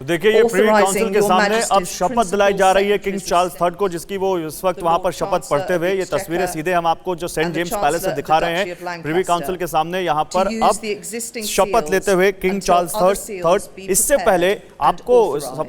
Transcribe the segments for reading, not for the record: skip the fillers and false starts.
तो देखिए ये प्रीवी काउंसिल के सामने अब शपथ दिलाई जा रही है किंग चार्ल्स III को, जिसकी वो इस वक्त वहां पर शपथ पढ़ते हुए, ये तस्वीरें सीधे हम आपको जो सेंट जेम्स पैलेस से दिखा रहे हैं, प्रीवी काउंसिल के सामने यहाँ पर अब शपथ लेते हुए किंग चार्ल्स III। इससे पहले आपको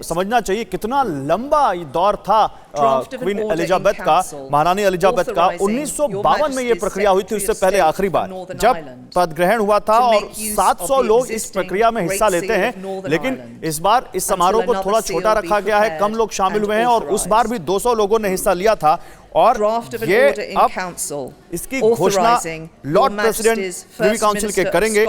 समझना चाहिए कितना लंबा दौर था क्वीन एलिजाबेथ का, महारानी एलिजाबेथ का। 1952 में ये प्रक्रिया हुई थी, उससे पहले आखिरी बार जब पद ग्रहण हुआ था, और 700 लोग इस प्रक्रिया में हिस्सा लेते हैं। लेकिन इस बार इस समारोह को थोड़ा छोटा रखा गया है, कम लोग शामिल हुए हैं, और उस बार भी 200 लोगों ने हिस्सा लिया था। और ये अब इसकी घोषणा लॉर्ड प्रेसिडेंट प्रीवी काउंसिल के करेंगे।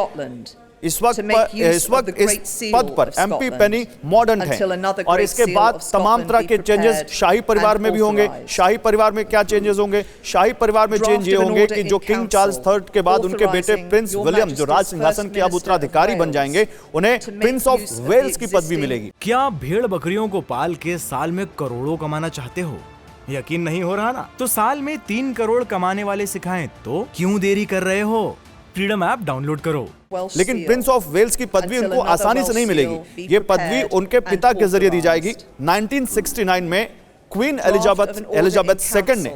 इस वक्त इस पद पर एमपी पेनी मॉडर्न है, और इसके बाद तमाम तरह के चेंजेस शाही परिवार में भी होंगे। शाही परिवार में क्या चेंजेस होंगे? शाही परिवार में चेंज ये होंगे कि जो किंग चार्ल्स III के बाद उनके बेटे प्रिंस विलियम, जो राज सिंहासन के अब उत्तराधिकारी बन जाएंगे, उन्हें प्रिंस ऑफ वेल्स की पदवी मिलेगी। क्या भेड़ बकरियों को पाल के साल में करोड़ों कमाना चाहते हो? यकीन नहीं हो रहा ना? तो साल में 3 करोड़ कमाने वाले सिखाएं तो क्यों देरी कर रहे हो? फ्रीडम ऐप डाउनलोड करो। लेकिन प्रिंस ऑफ वेल्स की पदवी उनको आसानी से नहीं मिलेगी। ये पदवी उनके पिता के जरिए दी जाएगी। 1969 में क्वीन एलिजाबेथ II ने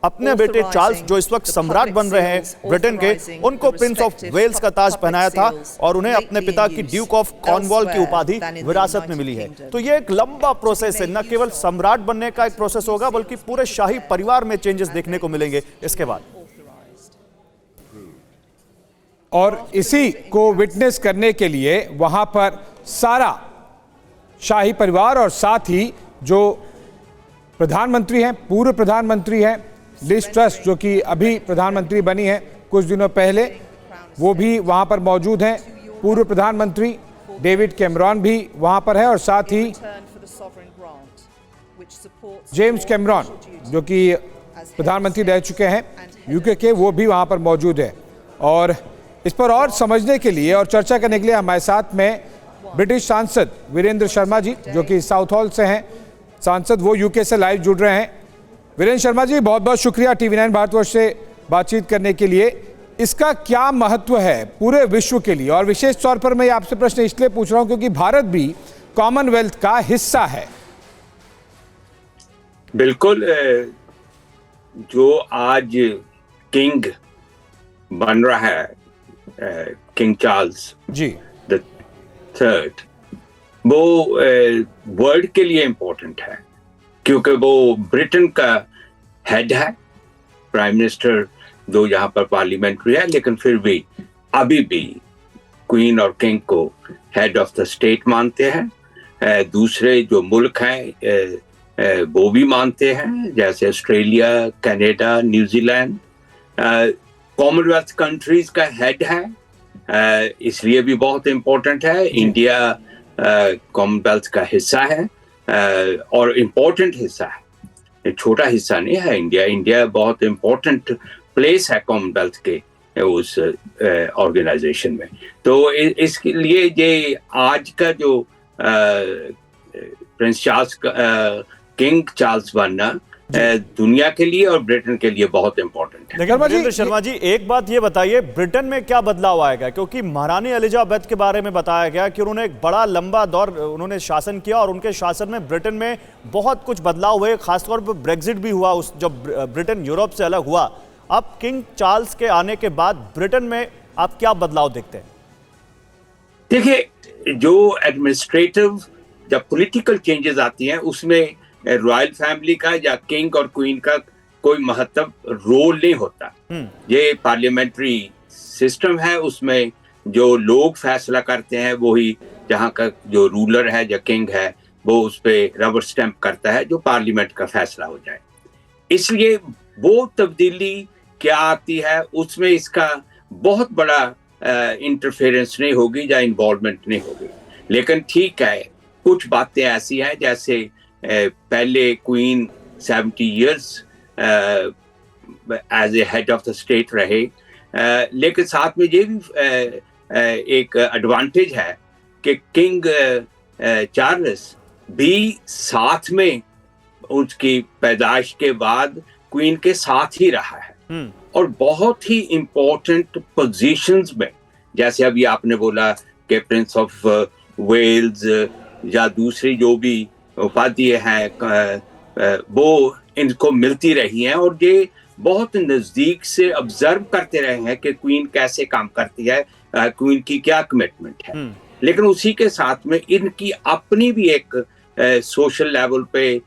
अपने बेटे चार्ल्स, जो इस वक्त सम्राट बन रहे हैं ब्रिटेन के, उनको प्रिंस ऑफ वेल्स का ताज पहनाया था, और उन्हें अपने पिता की ड्यूक ऑफ कॉर्नवॉल की उपाधि विरासत में मिली है। तो ये एक लंबा प्रोसेस है, न केवल सम्राट बनने का एक प्रोसेस होगा, बल्कि पूरे शाही परिवार में चेंजेस देखने को मिलेंगे इसके बाद। और इसी को विटनेस करने के लिए वहां पर सारा शाही परिवार और साथ ही जो प्रधानमंत्री हैं, पूर्व प्रधानमंत्री हैं लिज ट्रस, जो कि अभी प्रधानमंत्री बनी हैं कुछ दिनों पहले, वो भी वहां पर मौजूद हैं। पूर्व प्रधानमंत्री डेविड कैमरॉन भी वहां पर है, और साथ ही जेम्स कैमरॉन, जो कि प्रधानमंत्री रह चुके हैं यूके के, वो भी वहां पर मौजूद है। और इस पर और समझने के लिए और चर्चा करने के लिए हमारे साथ में ब्रिटिश सांसद वीरेंद्र शर्मा जी, जो कि साउथ हॉल से हैं सांसद, वो यूके से लाइव जुड़ रहे हैं। वीरेंद्र शर्मा जी, बहुत बहुत शुक्रिया TV9 भारतवर्ष से बातचीत करने के लिए। इसका क्या महत्व है पूरे विश्व के लिए? और विशेष तौर पर मैं आपसे प्रश्न इसलिए पूछ रहा हूं क्योंकि भारत भी कॉमनवेल्थ का हिस्सा है। बिल्कुल, जो आज किंग बन रहा है, किंग चार्ल्स जी III, वो वर्ल्ड के लिए इम्पोर्टेंट है, क्योंकि वो ब्रिटेन का हेड है, प्राइम मिनिस्टर जो यहाँ पर पार्लियामेंट्री है, लेकिन फिर भी अभी भी क्वीन और किंग को हेड ऑफ द स्टेट मानते हैं। दूसरे जो मुल्क हैं वो भी मानते हैं, जैसे Australia, Canada, New Zealand. Commonwealth countries का हेड है, इसलिए भी बहुत इम्पोर्टेंट है। इंडिया कॉमनवेल्थ का हिस्सा है, और इम्पोर्टेंट हिस्सा है, छोटा हिस्सा नहीं है। इंडिया बहुत इम्पोर्टेंट प्लेस है कॉमनवेल्थ के उस ऑर्गेनाइजेशन में। तो इसके लिए ये आज का जो प्रिंस चार्ल्स, किंग चार्ल्स बनना दुनिया के लिए और ब्रिटेन के लिए बहुत इंपॉर्टेंट है। वीरेंद्र शर्मा जी, एक बात ये बताइए, ब्रिटेन में क्या बदलाव आएगा? क्योंकि महारानी एलिजाबेथ के बारे में बताया गया कि उन्होंने एक बड़ा लंबा दौर उन्होंने शासन किया, और उनके शासन में ब्रिटेन में बहुत कुछ बदलाव हुए, खासतौर पर ब्रेक्जिट भी हुआ जब ब्रिटेन यूरोप से अलग हुआ। अब किंग चार्ल्स के आने के बाद ब्रिटेन में आप क्या बदलाव देखते हैं? देखिए, जो एडमिनिस्ट्रेटिव जब पॉलिटिकल चेंजेस आती हैं, उसमें रॉयल फैमिली का या किंग और क्वीन का कोई महत्व रोल नहीं होता। ये पार्लियामेंट्री सिस्टम है, उसमें जो लोग फैसला करते हैं वही, जहाँ का जो रूलर है या किंग है वो उस पर रबर स्टैंप करता है जो पार्लियामेंट का फैसला हो जाए। इसलिए वो तब्दीली क्या आती है, उसमें इसका बहुत बड़ा इंटरफेरेंस नहीं होगी या इन्वॉल्वमेंट नहीं होगी। लेकिन ठीक है, कुछ बातें ऐसी हैं, जैसे पहले queen 70 years as a head of the state रहे, लेकिन साथ में ये भी एक एडवांटेज है कि किंग चार्ल्स भी साथ में उसकी पैदाइश के बाद क्वीन के साथ ही रहा है, और बहुत ही इम्पोर्टेंट पोजीशंस में, जैसे अभी आपने बोला कि प्रिंस ऑफ वेल्स या दूसरी जो भी उपाधियां हैं वो इनको मिलती रही हैं और ये बहुत नजदीक से ऑब्जर्व करते रहे हैं कि क्वीन कैसे काम करती है, क्वीन की क्या कमिटमेंट है। लेकिन उसी के साथ में इनकी अपनी भी एक सोशल लेवल पे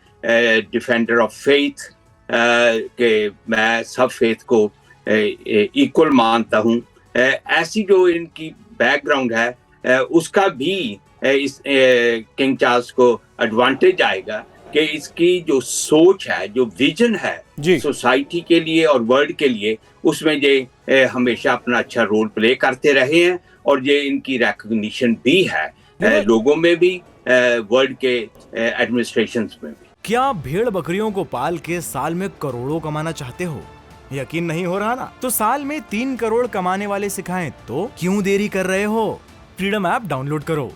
डिफेंडर ऑफ फेथ के मैं सब फेथ को इक्वल मानता हूँ, ऐसी जो इनकी बैकग्राउंड है उसका भी इस किंग चार्ल्स को एडवांटेज आएगा कि इसकी जो सोच है, जो विजन है सोसाइटी के लिए और वर्ल्ड के लिए, उसमें ये हमेशा अपना अच्छा रोल प्ले करते रहे हैं और ये इनकी रिकॉग्निशन भी है लोगों में भी, वर्ल्ड के एडमिनिस्ट्रेशंस में भी। क्या आप भेड़ बकरियों को पाल के साल में करोड़ों कमाना चाहते हो? यकीन नहीं हो रहा ना? तो साल में 3 करोड़ कमाने वाले सिखाएं तो क्यों देरी कर रहे हो? फ्रीडम ऐप डाउनलोड करो।